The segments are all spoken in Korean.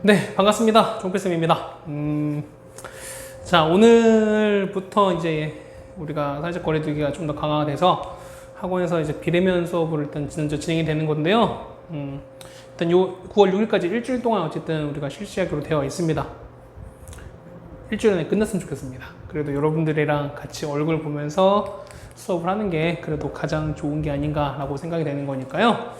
네, 반갑습니다. 종필쌤입니다. 자, 오늘부터 이제 우리가 사회적 거리두기가 좀 더 강화가 돼서 학원에서 이제 비대면 수업을 일단 진행이 되는 건데요. 일단 요 9월 6일까지 일주일 동안 어쨌든 우리가 실시하기로 되어 있습니다. 일주일 안에 끝났으면 좋겠습니다. 그래도 여러분들이랑 같이 얼굴 보면서 수업을 하는 게 그래도 가장 좋은 게 아닌가라고 생각이 되는 거니까요.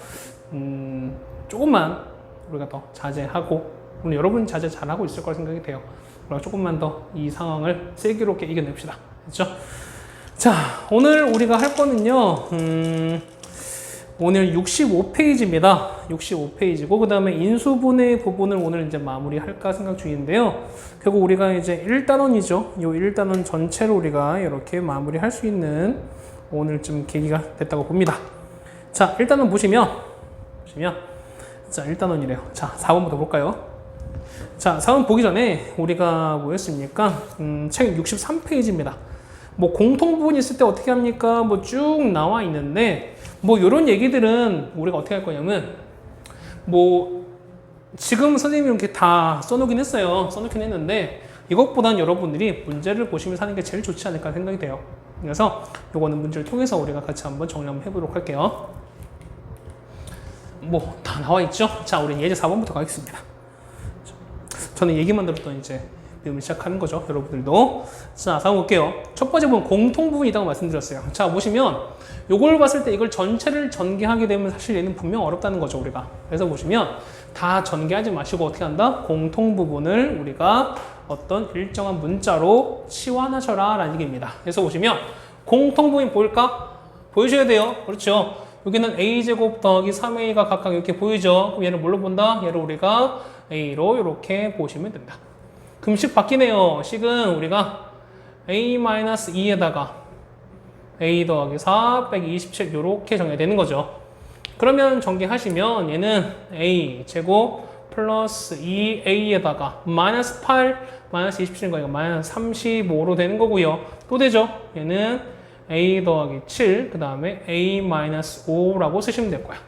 조금만 우리가 더 자제하고, 오늘 여러분 자제 잘하고 있을 거라 생각이 돼요. 우리가 조금만 더 이 상황을 슬기롭게 이겨냅시다. 그렇죠? 자, 오늘 우리가 할 거는요, 오늘 65페이지입니다. 65페이지고, 그 다음에 인수분해 부분을 오늘 이제 마무리할까 생각 중인데요. 결국 우리가 이제 1단원이죠. 요 1단원 전체로 우리가 이렇게 마무리할 수 있는 오늘쯤 계기가 됐다고 봅니다. 자, 1단원 보시면, 자, 1단원이래요. 자, 4번부터 볼까요? 자, 4번 보기 전에 우리가 뭐였습니까? 책 63페이지입니다. 뭐 공통 부분이 있을 때 어떻게 합니까? 뭐 쭉 나와 있는데, 뭐 요런 얘기들은 우리가 어떻게 할 거냐면, 뭐 지금 선생님이 이렇게 다 써놓긴 했어요. 써놓긴 했는데, 이것보단 여러분들이 문제를 보시면서 하는 게 제일 좋지 않을까 생각이 돼요. 그래서 요거는 문제를 통해서 우리가 같이 한번 정리 한번 해보도록 할게요. 뭐 다 나와 있죠? 자, 우리 예제 4번부터 가겠습니다. 저는 얘기만 들었더니 이제 배움을 시작하는 거죠. 여러분들도. 자, 4번 볼게요. 첫 번째 부분 공통 부분이 있다고 말씀드렸어요. 자, 보시면 요걸 봤을 때 이걸 전체를 전개하게 되면 사실 얘는 분명 어렵다는 거죠, 우리가. 그래서 보시면 다 전개하지 마시고 어떻게 한다? 공통 부분을 우리가 어떤 일정한 문자로 치환하셔라 라는 얘기입니다. 그래서 보시면 공통 부분이 보일까? 보여줘야 돼요. 그렇죠? 여기는 a제곱 더하기 3a가 각각 이렇게 보이죠? 그럼 얘를 뭘로 본다? 얘를 우리가 a로 이렇게 보시면 된다. 그럼 식 바뀌네요. 식은 우리가 a-2에다가 a 더하기 4 빼기 27 이렇게 정해되는 거죠. 그러면 전개하시면 얘는 a 제곱 플러스 2a에다가 마이너스 8 마이너스 27인 거니까 마이너스 35로 되는 거고요. 또 되죠? 얘는 a 더하기 7, 그 다음에 a-5라고 쓰시면 될 거야.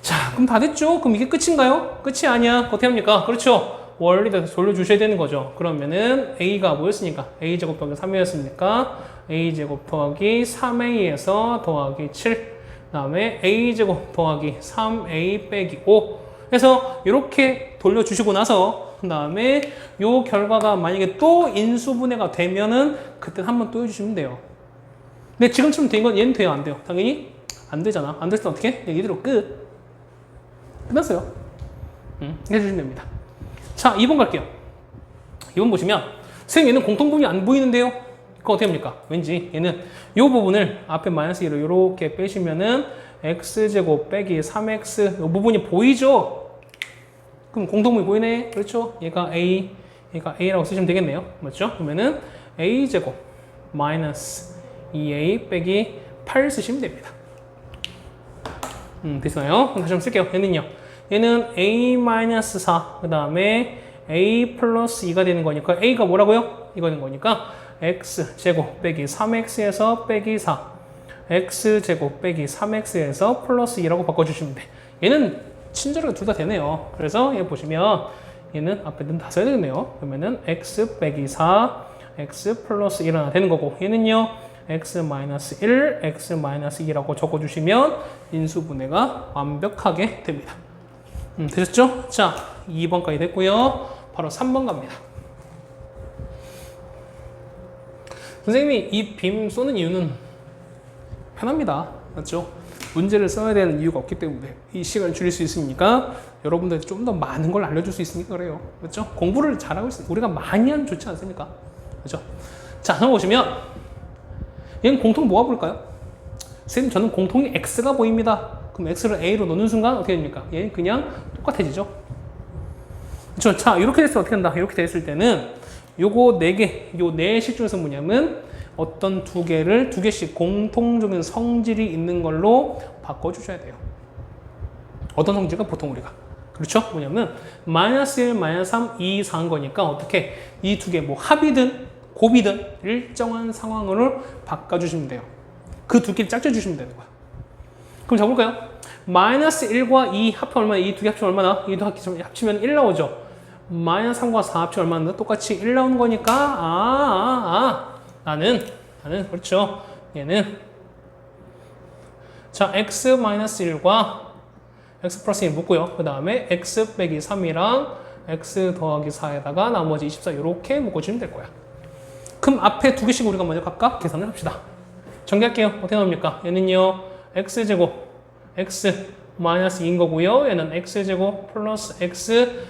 자, 그럼 다 됐죠? 그럼 이게 끝인가요? 끝이 아니야. 어떻게 합니까? 그렇죠? 원리대로 돌려주셔야 되는 거죠. 그러면은 a가 뭐였으니까? a제곱 더하기 3이었으니까 a제곱 더하기 3a에서 더하기 7, 그 다음에 a제곱 더하기 3a 빼기 5 해서 이렇게 돌려주시고 나서 그 다음에 요 결과가 만약에 또 인수분해가 되면은 그때 한번 또 해주시면 돼요. 근데 지금처럼 된 건 얘는 돼요? 안 돼요? 당연히 안 되잖아. 안 됐을 때 어떻게? 이대로 끝났어요. 해주시면 됩니다. 자, 2번 갈게요. 2번 보시면 선생님 얘는 공통부분이 안 보이는데요? 그거 어떻게 합니까? 왠지 얘는 이 부분을 앞에 마이너스 1로 이렇게 빼시면은 x제곱 빼기 3x 이 부분이 보이죠? 그럼 공통부분이 보이네? 그렇죠? 얘가 A라고 쓰시면 되겠네요. 맞죠? 그러면은 a제곱 마이너스 2a 빼기 8 쓰시면 됩니다. 됐어요? 다시 한번 쓸게요. 얘는 a-4 그 다음에 a 플러스 2가 되는 거니까 a가 뭐라고요? 이거 되는 거니까 x제곱 빼기 3x에서 빼기 4 x제곱 빼기 3x에서 플러스 2라고 바꿔주시면 돼. 얘는 친절하게 둘 다 되네요. 그래서 얘 보시면 얘는 앞에는 다 써야 되겠네요. 그러면은 x 빼기 4 x 플러스 1 하나 되는 거고, 얘는요 x-1, x-2라고 적어주시면 인수분해가 완벽하게 됩니다. 되셨죠? 자, 2번까지 됐고요. 바로 3번 갑니다. 선생님이 이 빔 쏘는 이유는 편합니다. 맞죠? 문제를 써야 되는 이유가 없기 때문에 이 시간을 줄일 수 있으니까 여러분들한테 좀 더 많은 걸 알려줄 수 있으니까 그래요. 그렇죠? 공부를 잘하고 있으니까 우리가 많이 하면 좋지 않습니까? 그렇죠? 자, 한번 보시면 얘는 공통 뭐가 보일까요? 선생님, 저는 공통이 x가 보입니다. 그럼 x를 a로 넣는 순간 어떻게 됩니까? 얘는 그냥 똑같아지죠. 그렇죠? 자, 이렇게 됐을 때 어떻게 한다? 이렇게 됐을 때는 요거 4개, 요 4식 중에서 뭐냐면 어떤 두 개씩 공통적인 성질이 있는 걸로 바꿔주셔야 돼요. 어떤 성질과 보통 우리가. 그렇죠? 뭐냐면 마이너스 1, 마이너스 3, 2, 4인 거니까 어떻게 이 두 개 뭐 합이든 곱이든 일정한 상황으로 바꿔주시면 돼요. 그 두 개를 짝져주시면 되는 거야. 그럼 잡을까요? 마이너스 1과 2 합하면 얼마나? 이 두 개 합치면 얼마나? 이 두 개 합치면 1 나오죠. 마이너스 3과 4 합치면 얼마나? 똑같이 1 나오는 거니까 나는 그렇죠. 얘는 자 x 마이너스 1과 x 플러스 1 묶고요. 그 다음에 x 빼기 3이랑 x 더하기 4에다가 나머지 24 이렇게 묶어주면 될 거야. 그럼 앞에 두 개씩 우리가 먼저 각각 계산을 합시다. 정리할게요. 어떻게 나옵니까? 얘는요 x제곱 x 마이너스 2인 거고요. 얘는 x제곱 플러스 x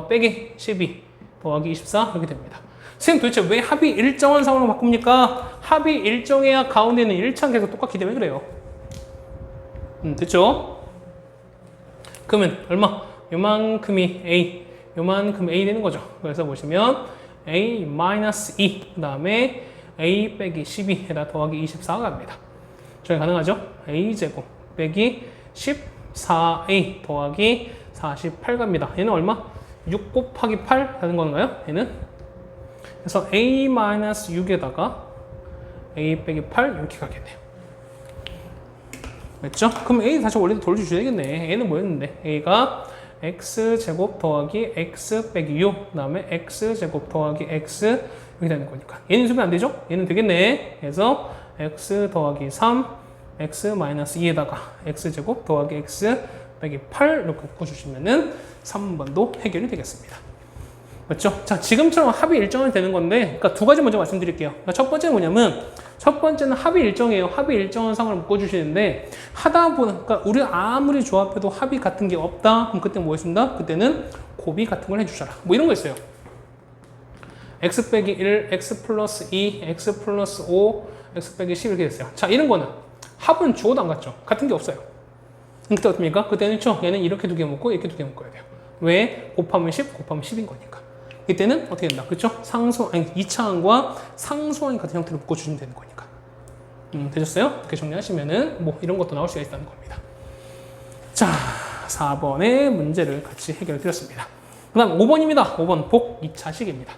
빼기 12 더하기 24 이렇게 됩니다. 선생님 도대체 왜 합이 일정한 상황으로 바꿉니까? 합이 일정해야 가운데는 1차는 계속 똑같기 때문에 그래요. 됐죠? 그러면 얼마? 요만큼이 a, 요만큼 a 되는 거죠. 그래서 보시면 a 마이너스 2, 그 다음에 a 빼기 12에다 더하기 24가 갑니다. 저희 가능하죠? a 제곱 빼기 14a 더하기 48 갑니다. 얘는 얼마? 6 곱하기 8 하는 건가요? 얘는? 그래서 a 마이너스 6에다가 a 빼기 8 이렇게 가겠네요. 맞죠? 그럼 a 다시 원래도 돌려주셔야 되겠네. a는 뭐였는데? a가 x제곱 더하기 x 빼기 6, 그 다음에 x제곱 더하기 x 이렇게 되는 거니까 얘는 수면 안 되죠? 얘는 되겠네. 그래서 x 더하기 3, x 마이너스 2에다가 x제곱 더하기 x 빼기 8 이렇게 묶어주시면은 3번도 해결이 되겠습니다. 맞죠? 자, 지금처럼 합이 일정이 되는 건데, 그러니까 두 가지 먼저 말씀드릴게요. 그러니까 첫 번째는 뭐냐면, 첫 번째는 합이 일정해요. 합이 일정한 상을 묶어주시는데, 하다 보면, 그러니까 우리 아무리 조합해도 합이 같은 게 없다. 그럼 그때 뭐 했습니다? 그때는 곱이 같은 걸 해주셔라. 뭐 이런 거 있어요. x 빼기 1, x 플러스 2, x 플러스 5, x 빼기 10 이렇게 됐어요. 자, 이런 거는 합은 주어도 안 같죠? 같은 게 없어요. 그때 어떻습니까? 그때는 얘는 이렇게 두 개 묶고 이렇게 두 개 묶어야 돼요. 왜? 곱하면 10, 곱하면 10인 거니까. 이때는 어떻게 된다? 그렇죠? 2차항과 상수항이 같은 형태로 묶어주시면 되는 거니까. 되셨어요? 이렇게 정리하시면은 뭐 이런 것도 나올 수가 있다는 겁니다. 자, 4번의 문제를 같이 해결해 드렸습니다. 그 다음 5번입니다. 5번 복 2차식입니다.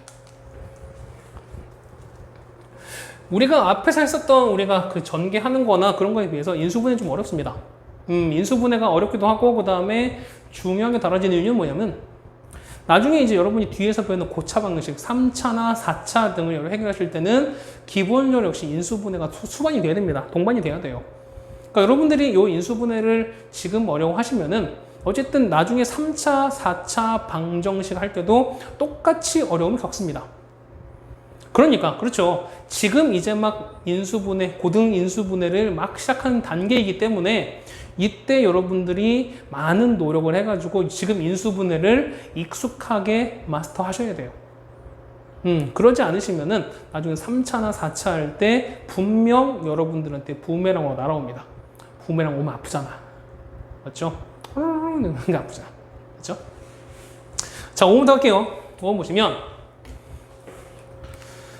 우리가 앞에서 했었던 우리가 그 전개하는 거나 그런 거에 비해서 인수분해 좀 어렵습니다. 인수분해가 어렵기도 하고, 그 다음에 중요하게 다뤄지는 이유는 뭐냐면, 나중에 이제 여러분이 뒤에서 배우는 고차 방식, 3차나 4차 등을 해결하실 때는 기본적으로 역시 인수분해가 수반이 돼야 됩니다. 동반이 돼야 돼요. 그러니까 여러분들이 이 인수분해를 지금 어려워하시면은 어쨌든 나중에 3차, 4차 방정식 할 때도 똑같이 어려움을 겪습니다. 그러니까 그렇죠. 지금 이제 막 인수분해, 고등 인수분해를 막 시작하는 단계이기 때문에 이때 여러분들이 많은 노력을 해가지고 지금 인수분해를 익숙하게 마스터 하셔야 돼요. 그러지 않으시면은 나중에 3차나 4차 할 때 분명 여러분들한테 부메랑으로 날아옵니다. 부메랑 오면 아프잖아. 맞죠? 그게 아프잖아. 맞죠? 자, 5번부터 할게요. 5번 보시면,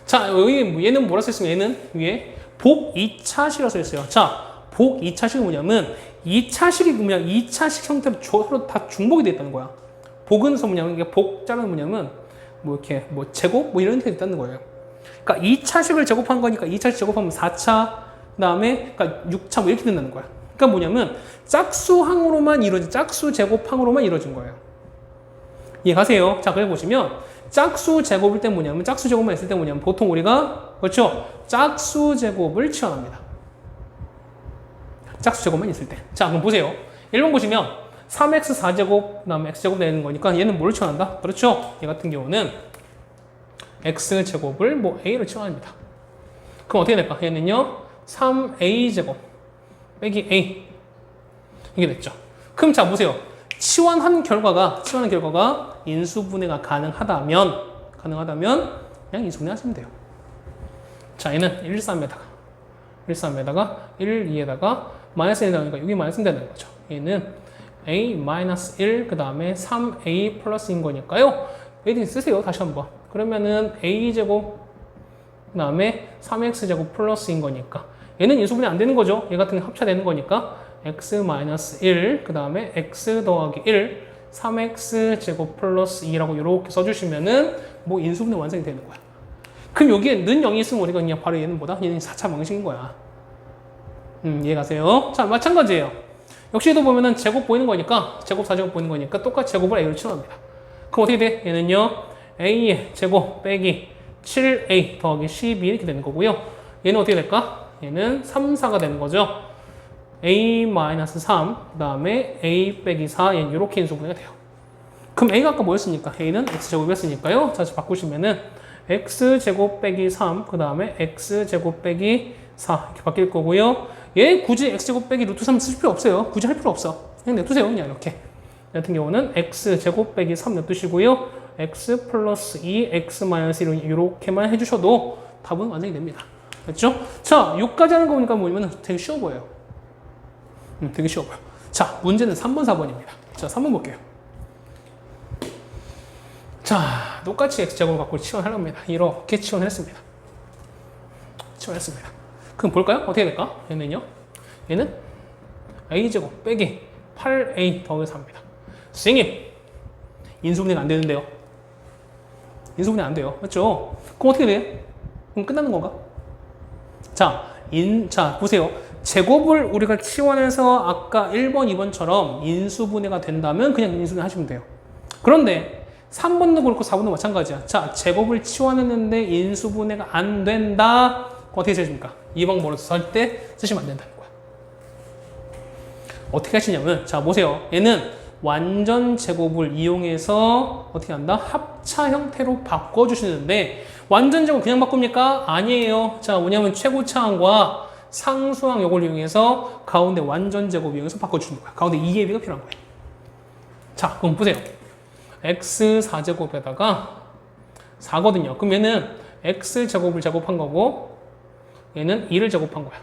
자, 여기 얘는 뭐라 써있으면 얘는 위에 복 2차식이라고 써있어요. 자, 복 2차식이 뭐냐면 2차식이 뭐냐, 2차식 형태로 서로 다 중복이 되어 있다는 거야. 복은 뭐냐면, 이게 복자는 뭐냐면, 뭐 이렇게, 뭐 제곱? 뭐 이런 형태가 있다는 거예요. 그러니까 2차식을 제곱한 거니까 2차식 제곱하면 4차, 그 다음에, 그러니까 6차 뭐 이렇게 된다는 거야. 그러니까 뭐냐면, 짝수항으로만 이루어진, 짝수 제곱항으로만 이루어진 거예요. 이해가세요? 자, 그래 보시면, 짝수 제곱일 때 뭐냐면, 짝수 제곱만 있을 때 뭐냐면, 보통 우리가, 그렇죠? 짝수 제곱을 취합니다. 짝수 제곱만 있을 때. 자, 그럼 보세요. 1번 보시면 3x 4제곱, 그 다음에 x제곱 되는 거니까 얘는 뭐를 치환한다? 그렇죠? 얘 같은 경우는 x제곱을 뭐 a로 치환합니다. 그럼 어떻게 될까? 얘는요 3a제곱 빼기 a 이게 됐죠. 그럼 자 보세요. 치환한 결과가 인수분해가 가능하다면 그냥 인수분해 하시면 돼요. 자, 얘는 1, 3에다가 1, 2에다가 마이너스 1 나오니까 여기 마이너스 되는 거죠. 얘는 a-1 그 다음에 3a 플러스인 거니까요. 얘들 쓰세요. 다시 한번. 그러면은 a제곱 그 다음에 3x제곱 플러스인 거니까 얘는 인수분해 안 되는 거죠. 얘 같은 게 합차되는 거니까 x-1 그 다음에 x 더하기 1 3x제곱 플러스 2라고 이렇게 써주시면은 뭐 인수분해 완성이 되는 거야. 그럼 여기에 는 0이 있으면 우리가 그냥 바로 얘는 뭐다? 얘는 4차 방식인 거야. 이해가세요? 자, 마찬가지예요. 역시도 보면은 제곱 보이는 거니까, 제곱 4제곱 보이는 거니까 똑같이 제곱을 A로 치환합니다. 그럼 어떻게 돼? 얘는요, A의 제곱 빼기 7A 더하기 12 이렇게 되는 거고요. 얘는 어떻게 될까? 얘는 3, 4가 되는 거죠. A-3, 그 다음에 A 빼기 4, 얘는 이렇게 인수분해가 돼요. 그럼 A가 아까 뭐였습니까? A는 X제곱이었으니까요. 자, 바꾸시면은 X제곱 빼기 3, 그 다음에 X제곱 빼기 4 이렇게 바뀔 거고요. 얘 굳이 X제곱 빼기 루트 3 쓸 필요 없어요. 굳이 할 필요 없어. 그냥 냅두세요. 그냥 이렇게. 이 같은 경우는 X제곱 빼기 3 냅두시고요. X 플러스 2, X 마이너스 1 이렇게만 해주셔도 답은 완성이 됩니다. 됐죠? 자, 6까지 하는 거 보니까 뭐냐면 되게 쉬워 보여요. 되게 쉬워 보여. 자, 문제는 3번, 4번입니다. 자, 3번 볼게요. 자, 똑같이 X제곱을 갖고 치환하렵니다. 이렇게 치환했습니다. 치환했습니다. 그럼 볼까요? 어떻게 될까? 얘는요? 얘는 A제곱 빼기 8A 더하기 4입니다. 선생님, 인수분해가 안 되는데요. 인수분해 안 돼요. 맞죠? 그럼 어떻게 돼? 그럼 끝나는 건가? 자, 자, 보세요. 제곱을 우리가 치환해서 아까 1번, 2번처럼 인수분해가 된다면 그냥 인수분해 하시면 돼요. 그런데 3번도 그렇고 4번도 마찬가지야. 자, 제곱을 치환했는데 인수분해가 안 된다. 어떻게 해줍니까? 이 방법으로 쓸 때 쓰시면 안 된다는 거야. 어떻게 하시냐면, 자, 보세요. 얘는 완전 제곱을 이용해서 어떻게 한다? 합차 형태로 바꿔주시는데, 완전 제곱 그냥 바꿉니까? 아니에요. 자, 뭐냐면 최고차항과 상수항 요걸 이용해서 가운데 완전 제곱 이용해서 바꿔주는 거야. 가운데 2AB가 필요한 거예요. 자, 그럼 보세요. X4제곱에다가 4거든요. 그럼 얘는 X제곱을 제곱한 거고, 얘는 2를 제곱한 거야.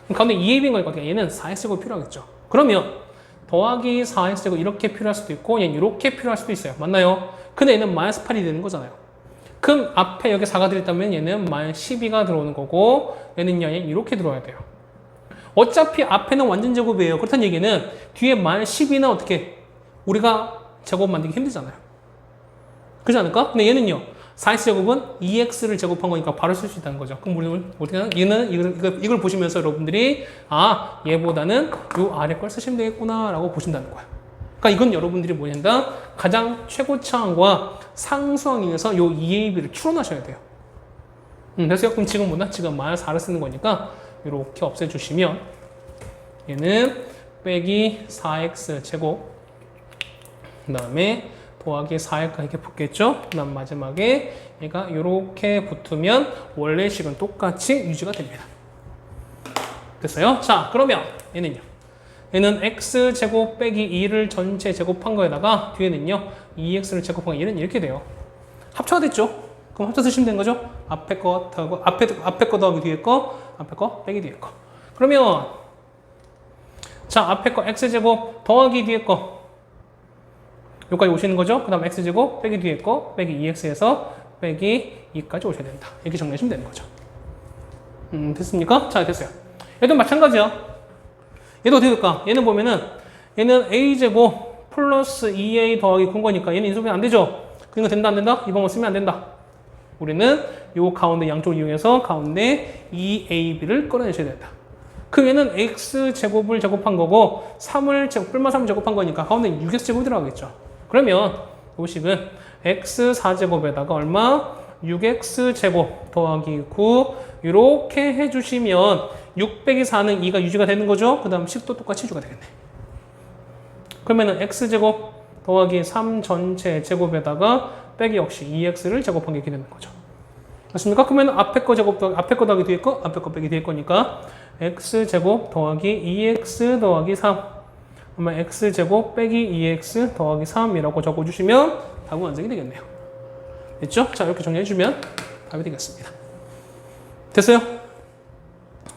그럼 가운데 2AB인 거니까 얘는 4X제곱이 필요하겠죠. 그러면 더하기 4X제곱 이렇게 필요할 수도 있고, 얘는 이렇게 필요할 수도 있어요. 맞나요? 근데 얘는 마이너스 8이 되는 거잖아요. 그럼 앞에 여기 4가 들어있다면 얘는 마이너스 12가 들어오는 거고, 얘는요, 얘는 이렇게 들어와야 돼요. 어차피 앞에는 완전 제곱이에요. 그렇다는 얘기는 뒤에 마이너스 12는 어떻게 우리가 제곱 만들기 힘들잖아요. 그렇지 않을까? 근데 얘는요, 4x제곱은 2x를 제곱한 거니까 바로 쓸 수 있다는 거죠. 그럼 우리는 어떻게 하나? 얘는 이걸 보시면서 여러분들이 아, 얘보다는 요 아래 걸 쓰시면 되겠구나 라고 보신다는 거야. 그러니까 이건 여러분들이 뭐냐면 가장 최고차항과 상수항에서 요 2AB를 추론하셔야 돼요. 그래서 그럼 지금 뭐냐? 지금 마이너스 4를 쓰는 거니까 이렇게 없애주시면 얘는 빼기 4x 제곱 그 다음에 더하기 4x 이렇게 붙겠죠? 그 다음 마지막에 얘가 이렇게 붙으면 원래 식은 똑같이 유지가 됩니다. 됐어요? 자, 그러면 얘는요. 얘는 x제곱 빼기 2를 전체 제곱한 거에다가 뒤에는요 2x를 제곱한 거 얘는 이렇게 돼요. 합쳐가 됐죠? 그럼 합쳐 쓰시면 되는 거죠? 앞에 거 더하고 앞에 거 더하기 뒤에 거, 앞에 거 빼기 뒤에 거. 그러면 자, 앞에 거 x제곱 더하기 뒤에 거 여기까지 오시는 거죠? 그 다음 x제곱 빼기 뒤에 거 빼기 2x에서 빼기 2까지 오셔야 된다. 이렇게 정리하시면 되는 거죠. 됐습니까? 자, 됐어요. 얘도 마찬가지야. 얘도 어떻게 될까? 얘는 보면은 얘는 a제곱 플러스 2a 더하기 9거니까 얘는 인수분해 안 되죠? 그러니까 된다 안 된다? 이 방법 쓰면 안 된다. 우리는 요 가운데 양쪽을 이용해서 가운데 2ab를 끌어내셔야 된다. 그럼 얘는 x제곱을 제곱한 거고 3을 뿔마 3을 제곱한 거니까 가운데 6x제곱이 들어가겠죠. 그러면 이 식은 x4제곱에다가 얼마? 6x제곱 더하기 9 이렇게 해주시면 6 빼기 4는 2가 유지가 되는 거죠. 그 다음 식도 똑같이 유지가 되겠네. 그러면은 x제곱 더하기 3 전체 제곱에다가 빼기 역시 2x를 제곱한 게 이렇게 되는 거죠. 맞습니까? 그러면 앞에 거 제곱 앞에 거 더하기 뒤에 거 앞에 거 빼기 뒤에 거니까 x제곱 더하기 2x 더하기 3 그러면 x제곱 빼기 2x 더하기 3이라고 적어주시면 답은 완성이 되겠네요. 됐죠? 자, 이렇게 정리해주면 답이 되겠습니다. 됐어요?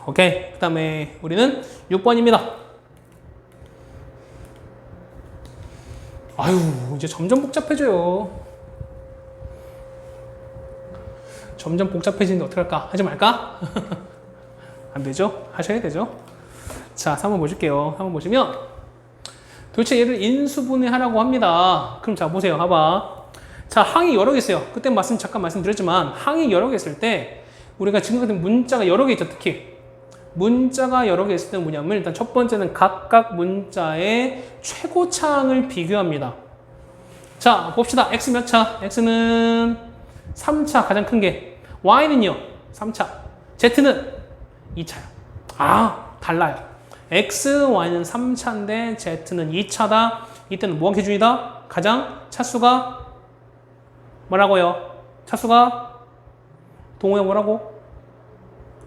오케이. 그 다음에 우리는 6번입니다. 아유, 이제 점점 복잡해져요. 점점 복잡해지는데 어떡할까? 하지 말까? 안 되죠? 하셔야 되죠? 자, 한번 보실게요. 한번 보시면 도대체 얘를 인수분해 하라고 합니다. 그럼 자, 보세요. 봐봐. 자, 항이 여러 개 있어요. 그때 잠깐 말씀드렸지만 항이 여러 개 있을 때 우리가 지금 같은 문자가 여러 개 있죠. 특히 문자가 여러 개 있을 때는 뭐냐면 일단 첫 번째는 각각 문자의 최고차항을 비교합니다. 자, 봅시다. x 몇 차? x는 3차, 가장 큰 게. y는요? 3차. z는 2차요. 아, 달라요. x, y는 3차인데 z는 2차다. 이때는 뭐가 기준이다? 가장 차수가 뭐라고요? 차수가 동호형 뭐라고?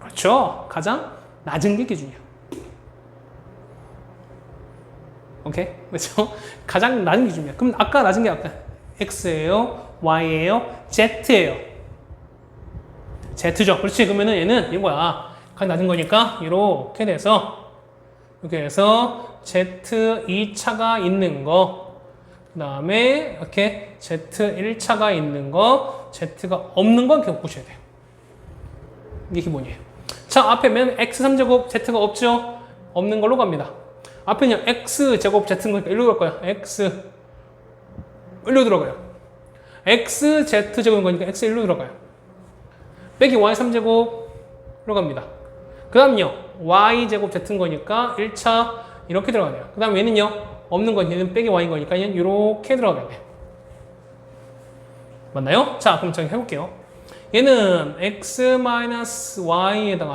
그렇죠. 가장 낮은 게 기준이야. 오케이? 그렇죠? 가장 낮은 기준이야. 그럼 아까 낮은 게 아까 x예요, y예요, z예요. z죠. 그렇지. 그러면은 얘는 이거야. 가장 낮은 거니까 이렇게 돼서 z 2차가 있는 거, 그 다음에 이렇게 z 1차가 있는 거, z가 없는 건 기억 보셔야 돼요. 이게 기본이에요. 자, 앞에 맨 x3제곱 z가 없죠? 없는 걸로 갑니다. 앞에는요, x제곱 z인 거니까 일로 갈 거야. x 일로 들어가요. xz제곱인 거니까 x 일로 들어가요. 빼기 y3제곱으로 갑니다. 그 다음요, y제곱 z인 거니까 1차 이렇게 들어가네요. 그 다음 얘는요, 없는 건 얘는 빼기 y인 거니까 얘는 이렇게 들어가야 돼요. 맞나요? 자, 그럼 저기 해볼게요. 얘는 x-y에다가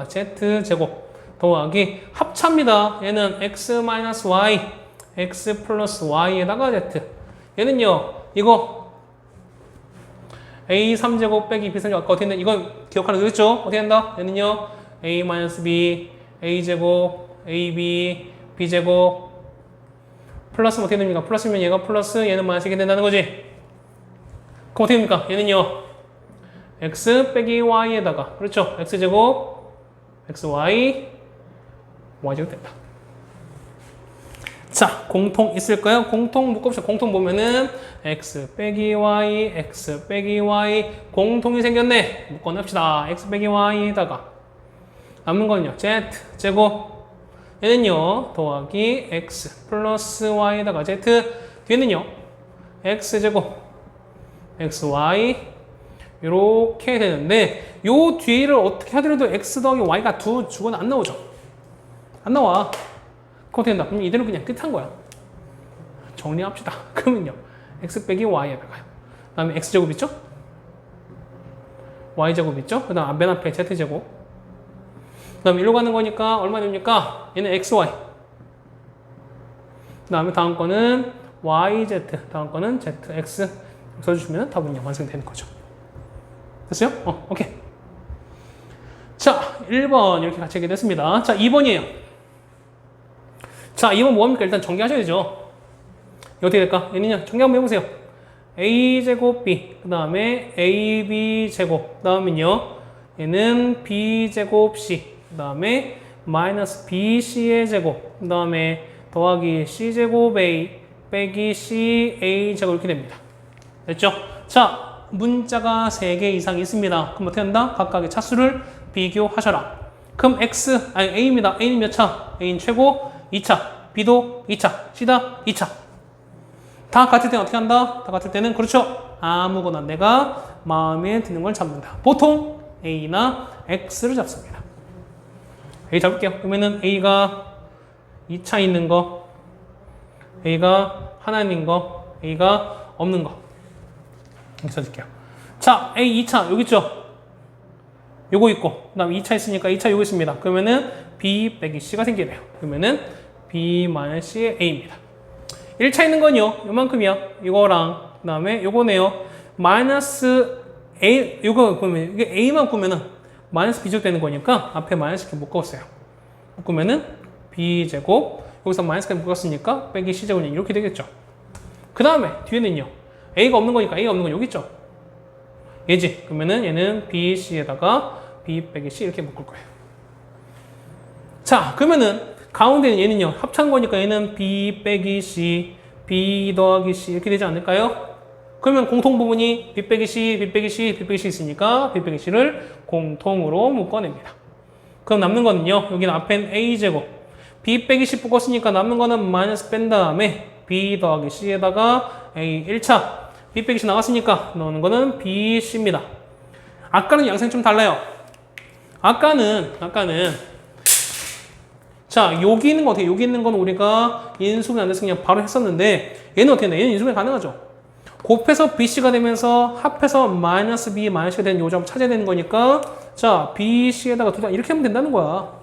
z제곱 더하기 합차입니다. 얘는 x-y, x 플러스 y에다가 z. 얘는요, 이거 a3제곱 빼기 b제곱 아까 어떻게 했나? 이거 기억하는 거 있죠? 어떻게 한다? 얘는요, a-b, a제곱, ab, b제곱 플러스면 어떻게 됩니까? 플러스면 얘가 플러스, 얘는 마이너스 이렇게 된다는 거지? 그럼 어떻게 됩니까? 얘는요, x 빼기 y에다가, 그렇죠? x제곱, xy, y제곱 된다. 자, 공통 있을까요? 공통 묶읍시다. 공통 보면은 x 빼기 y, x 빼기 y 공통이 생겼네. 묶어냅시다. x 빼기 y에다가 남는 거는요, z 제곱, 얘는요, 더하기 x 플러스 y에다가 z, 뒤에는요, x 제곱, xy 이렇게 되는데, 요 뒤를 어떻게 하더라도 x 더하기 y가 두 주거는 안 나오죠. 안 나와. 그럼 어떻게 된다? 그럼 이대로 그냥 끝한 거야. 정리합시다. 그러면요, x 빼기 y에다가요. 그 다음에 x제곱 있죠? y제곱 있죠? 그 다음 맨 앞에 z제곱. 그 다음에 일로 가는 거니까 얼마 됩니까? 얘는 xy. 그 다음에 다음 거는 yz. 다음 거는 zx. 써주시면 답은요, 완성되는 거죠. 됐어요? 오케이. 자, 1번 이렇게 같이 하게 됐습니다. 자, 2번이에요. 자, 2번 뭐합니까? 일단 정리하셔야 되죠. 어떻게 될까? 얘는요, 정리 한번 해보세요. a제곱 b, 그 다음에 ab제곱, 그 다음은요, 얘는 b제곱 c, 그 다음에 마이너스 bc의 제곱, 그 다음에 더하기 c제곱 a, 빼기 c a제곱 이렇게 됩니다. 됐죠? 자, 문자가 3개 이상 있습니다. 그럼 어떻게 한다? 각각의 차수를 비교하셔라. 그럼 A입니다. A는 몇 차? A는 최고 2차, B도 2차, C다 2차. 다 같을 때는 어떻게 한다? 다 같을 때는 그렇죠. 아무거나 내가 마음에 드는 걸 잡는다. 보통 A나 X를 잡습니다. A 잡을게요. 그러면은 A가 2차 있는 거, A가 하나 있는 거, A가 없는 거. 이렇게 써줄게요. 자, A 2차 여기 있죠? 요거 있고, 그 다음 2차 있으니까 2차 요거 있습니다. 그러면은 B 빼기 C가 생기네요. 그러면은 B-C의 A입니다. 1차 있는 건요, 요만큼이야. 이거랑, 그 다음에 요거네요. 마이너스 A, 요거 보면, 이게 A만 꾸면은 마이너스 B제곱 되는 거니까 앞에 마이너스 이렇게 묶었어요. 묶으면은 B제곱, 여기서 마이너스까지 묶었으니까 빼기 C제곱이 이렇게 되겠죠. 그 다음에 뒤에는요, A가 없는 거니까 A가 없는 건 여기 있죠. 얘지. 그러면은 얘는 B, C에다가 B 빼기 C 이렇게 묶을 거예요. 자, 그러면은 가운데는 얘는요, 합친 거니까 얘는 B 빼기 C, B 더하기 C 이렇게 되지 않을까요? 그러면 공통 부분이 B 빼기 C, B 빼기 C, B 빼기 C 있으니까 B 빼기 C를 공통으로 묶어냅니다. 그럼 남는 거는요, 여기는 앞엔 A제곱, B 빼기 C 묶었으니까 남는 거는 마이너스 뺀 다음에 B 더하기 C에다가 A 1차, B 빼기 C 나왔으니까 넣는 거는 B, C입니다. 아까는 양상이 좀 달라요. 아까는 자, 여기 있는 거 어떻게, 여기 있는 건 우리가 인수분해 안 돼서 그냥 바로 했었는데, 얘는 어떻게 되나? 얘는 인수분해 가능하죠? 곱해서 BC가 되면서 합해서 마이너스 B, 마이너스가 되는 요 점 찾아야 되는 거니까, 자, BC에다가 둘 다 이렇게 하면 된다는 거야.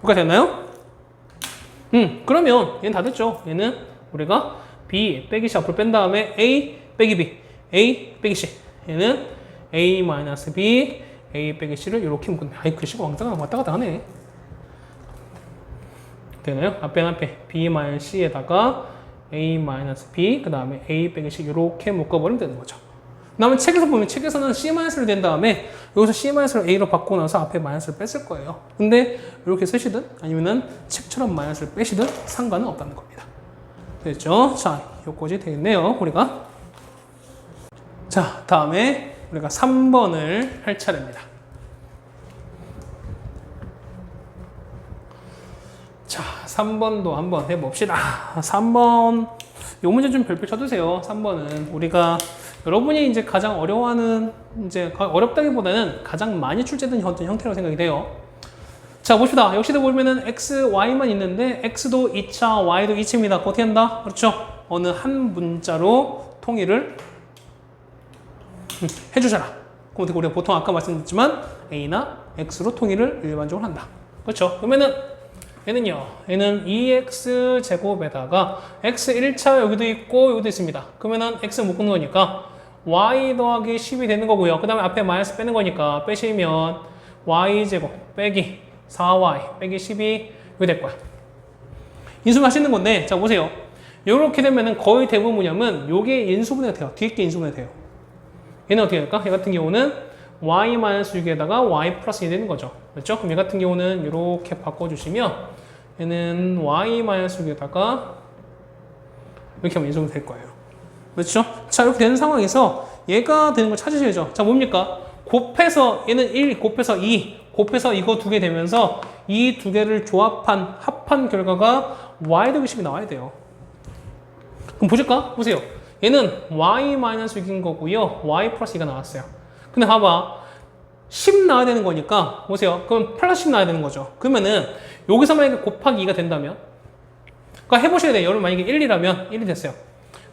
뭐가 됐나요? 그러면 얘는 다 됐죠. 얘는 우리가 B 빼기 C 앞으로 뺀 다음에 A 빼기 B, A 빼기 C. 얘는 A 마이너스 B, A 빼기 C를 이렇게 묶는다. 아이, 글씨가 왕따가 왔다 갔다 하네. 되나요? 앞에 B 마이너스 C에다가 A 마이너스 B, 그 다음에 A 빼기 C 이렇게 묶어버리면 되는 거죠. 그 다음에 책에서 보면 책에서는 C 마이너스를 된 다음에 여기서 C 마이너스를 A로 바꾸고 나서 앞에 마이너스를 뺐을 거예요. 근데 이렇게 쓰시든 아니면은 책처럼 마이너스를 빼시든 상관은 없다는 겁니다. 됐죠? 자, 요거지 되겠네요, 우리가. 자, 다음에 우리가 3번을 할 차례입니다. 자, 3번도 한번 해봅시다. 3번, 요 문제 좀 별표 쳐두세요. 3번은 우리가 여러분이 이제 가장 어려워하는, 이제 어렵다기보다는 가장 많이 출제된 형태라고 생각이 돼요. 자, 봅시다. 역시도 보면은 x, y만 있는데 x도 2차, y도 2차입니다. 어떻게 한다? 그렇죠? 어느 한 문자로 통일을 해주잖아. 그럼 어떻게 우리가 보통 아까 말씀드렸지만 a나 x로 통일을 일반적으로 한다. 그렇죠? 그러면은 얘는요, 얘는 2x 제곱에다가 x 1차 여기도 있고 여기도 있습니다. 그러면은 x 묶는 거니까 y 더하기 10이 되는 거고요. 그 다음에 앞에 마이너스 빼는 거니까 빼시면 y 제곱 빼기 4y 빼기 10이 여기 될 거야. 인수하시는 건데, 자 보세요. 이렇게 되면은 거의 대부분 뭐냐면 요게 인수분해가 돼요. 뒤에 게 인수분해가 돼요. 얘는 어떻게 될까? 얘 같은 경우는 y-6에다가 y 플러스 1이 되는 거죠. 그렇죠? 그럼 얘 같은 경우는 이렇게 바꿔주시면 얘는 y-6에다가 이렇게 하면 인수분해 될 거예요. 그렇죠? 자, 이렇게 되는 상황에서 얘가 되는 걸 찾으셔야죠. 자, 뭡니까? 곱해서 얘는 1, 곱해서 2, 곱해서 이거 두 개 되면서 이 두 개를 합한 결과가 y 더하기 10이 나와야 돼요. 그럼 보실까? 보세요. 얘는 y-6인 거고요. y 플러스 2가 나왔어요. 근데 봐봐. 10 나와야 되는 거니까 보세요. 그럼 플러스 10 나와야 되는 거죠. 그러면은 여기서 만약에 곱하기 2가 된다면, 그러니까 해보셔야 돼요. 여러분 만약에 1이라면 1이 됐어요.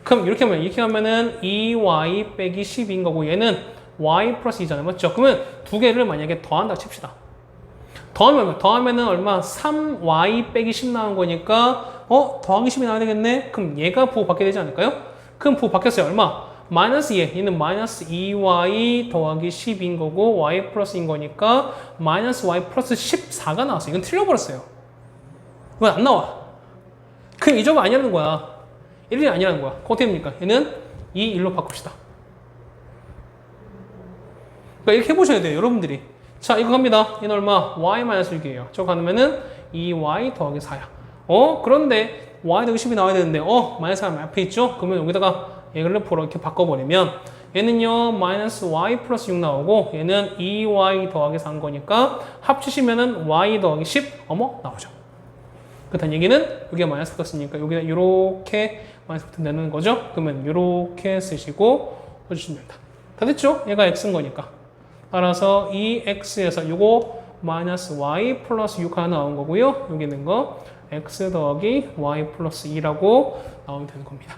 그럼 이렇게 하면은 2y 빼기 10인 거고 얘는 y 플러스 2잖아요. 맞죠? 그러면 두 개를 만약에 더한다 칩시다. 더하면은 얼마? 3y 빼기 10 나온 거니까 더하기 10이 나와야 되겠네? 그럼 얘가 부호 받게 되지 않을까요? 그럼 부호 바뀌었어요. 얼마? 마이너스 2. 얘는 마이너스 2y 더하기 10인 거고 y 플러스인 거니까 마이너스 y 플러스 14가 나왔어요. 이건 틀려버렸어요. 이건 안 나와. 그럼 이 점은 아니라는 거야. 1이 아니라는 거야. 어떻게 됩니까? 얘는 2, 1로 바꿉시다. 그러니까 이렇게 해보셔야 돼요. 여러분들이. 자, 이거 갑니다. 얘는 얼마? y-6이에요. 저거 가면은 2y 더하기 4야. 그런데 y 더하기 10이 나와야 되는데 마이너스 4 앞에 있죠? 그러면 여기다가 얘를 이렇게 바꿔버리면 얘는요 마이너스 y 플러스 6 나오고 얘는 2y 더하기 4인 거니까 합치시면은 y 더하기 10 나오죠. 그렇다는 얘기는 여기가 마이너스 붙었으니까 여기다 이렇게 마이너스 붙는다는 거죠. 그러면 이렇게 쓰시고 해주시면 된다. 다 됐죠? 얘가 x인 거니까. 따라서 이 x에서 요거 마이너스 y 플러스 6 하나 나온 거고요. 여기 있는 거 x 더하기 y 플러스 2라고 나오면 되는 겁니다.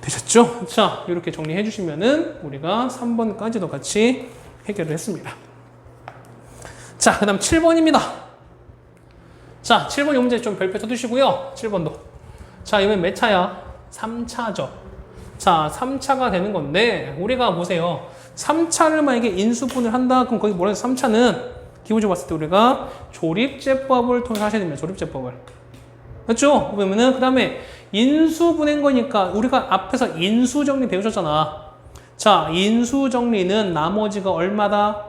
되셨죠? 자, 이렇게 정리해 주시면은 우리가 3번까지도 같이 해결을 했습니다. 자, 그 다음 7번입니다. 자, 7번 이 문제 좀 별표 쳐두시고요. 7번도. 자, 이번엔 몇 차야? 3차죠. 자, 3차가 되는 건데, 우리가 보세요. 3차를 만약에 인수분을 한다? 그럼 거기 뭐라 해서 3차는 기본적으로 봤을 때 우리가 조립제법을 통해서 하셔야 됩니다. 조립제법을. 그렇죠? 그러면은, 그 다음에 인수분해인 거니까 우리가 앞에서 인수정리 배우셨잖아. 자, 인수정리는 나머지가 얼마다?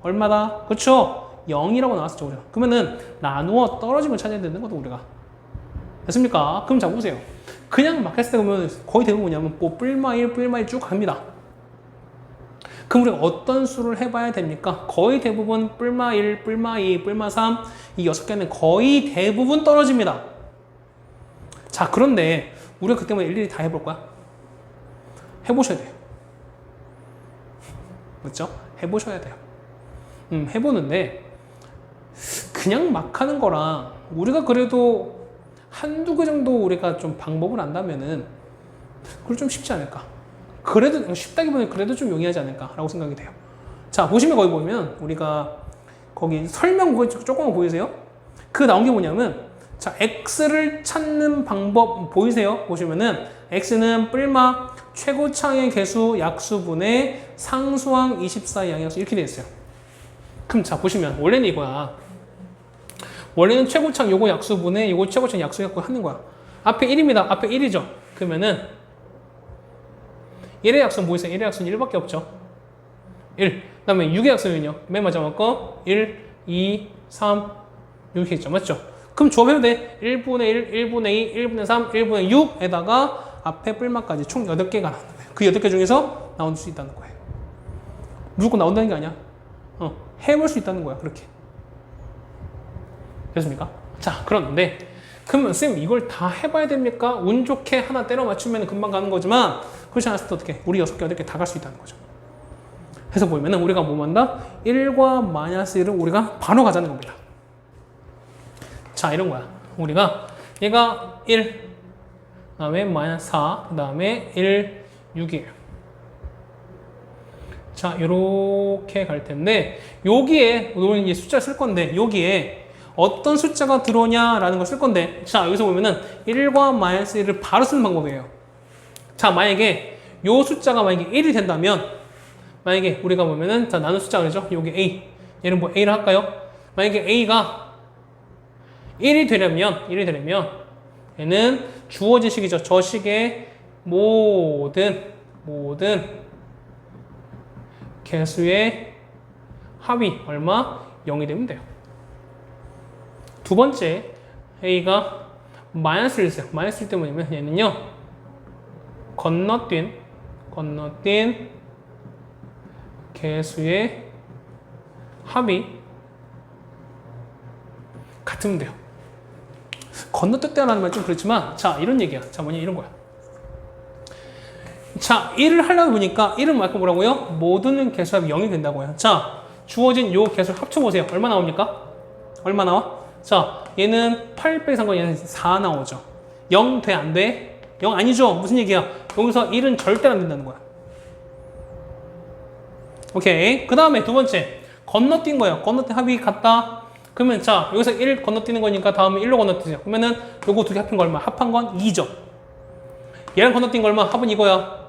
그렇죠? 0이라고 나왔었죠, 우리가. 그러면은 나누어 떨어진 걸 찾아야 되는 거죠, 우리가. 됐습니까? 그럼 자, 보세요. 그냥 막 했을 때 보면 거의 대부분 뭐냐면 뿔마 1 쭉 갑니다. 그럼 우리가 어떤 수를 해봐야 됩니까? 거의 대부분 뿔마 1, 뿔마 2, 뿔마 3, 이 6개는 거의 대부분 떨어집니다. 자, 그런데 우리가 그때만 일일이 다 해볼 거야? 해보셔야 돼요. 맞죠? 해보셔야 돼요. 해보는데 그냥 막 하는 거랑 우리가 그래도 한두 개 정도 우리가 좀 방법을 안다면은 그걸 좀 쉽지 않을까. 그래도 쉽다기보다는 그래도 좀 용이하지 않을까라고 생각이 돼요. 자, 보시면 거기 보면 우리가 거기 설명 조금 보이세요? 그 나온 게 뭐냐면 자, x를 찾는 방법 보이세요? 보시면은 x는 뿔마 최고창의 개수 약수분의 상수항 24의 양약수 이렇게 되어 있어요. 그럼 자, 보시면 원래는 이거야. 원래는 최고창 요거 약수분의 요거 최고창 약수 갖고 하는 거야. 앞에 1입니다. 앞에 1이죠. 그러면은 1의 약수는 뭐 있어요? 1의 약수는 1밖에 없죠. 1. 그 다음에 6의 약수는요. 맨 마지막 거 1, 2, 3 이렇게 있죠. 맞죠? 그럼 조합해도 돼. 1분의 1, 1분의 2, 1분의 3, 1분의 6에다가 앞에 뿔마까지 총 8개가 나오는 거예요. 그 8개 중에서 나올 수 있다는 거예요. 무조건 나온다는 게 아니야. 해볼 수 있다는 거야. 그렇게. 됐습니까? 자, 그런데 그러면 쌤 이걸 다 해봐야 됩니까? 운 좋게 하나 때려 맞추면 금방 가는 거지만 그렇지 않았을 때 어떻게? 우리 6개, 8개 다 갈 수 있다는 거죠. 해서 보면은 우리가 뭐 한다? 1과 마이너스 1을 우리가 바로 가자는 겁니다. 자, 이런 거야. 우리가 얘가 1, 그 다음에 마이너스 4, 그 다음에 1, 6이에요. 자, 요렇게 갈 텐데 여기에 우리는 이제 숫자를 쓸 건데 여기에 어떤 숫자가 들어오냐라는 걸 쓸 건데 자, 여기서 보면은 1과 마이너스 1을 바로 쓰는 방법이에요. 자, 만약에 요 숫자가 만약에 1이 된다면 만약에 우리가 보면은 자, 나눈 숫자 그러죠? 여기 A. 얘는 뭐 A를 할까요? 만약에 A가 1이 되려면 얘는 주어진 식이죠. 저 식의 모든 개수의 합이 얼마? 0이 되면 돼요. 두 번째 A가 마이너스를 써요. 마이너스일 때 뭐냐면 얘는요 건너뛴 개수의 합이 같으면 돼요. 건너뛰었다라는 말 좀 그렇지만 자, 이런 얘기야. 자, 뭐냐 이런 거야. 자, 1을 하려고 보니까 1은 뭐라고요? 모든 개수합이 0이 된다고요. 자, 주어진 요 개수 합쳐보세요. 얼마 나옵니까? 얼마 나와? 자, 얘는 8 빼기 3과 얘는 4 나오죠. 0 돼? 안 돼? 0 아니죠? 무슨 얘기야? 여기서 1은 절대 안 된다는 거야. 오케이. 그 다음에 두 번째. 건너뛴 거예요. 건너뛴 합이 같다. 그러면 자, 여기서 1 건너뛰는 거니까 다음에 1로 건너뛰세요. 그러면은 요거 두 개 합한 거 얼마? 합한 건 2죠. 얘랑 건너뛴 거 얼마? 합은 이거야.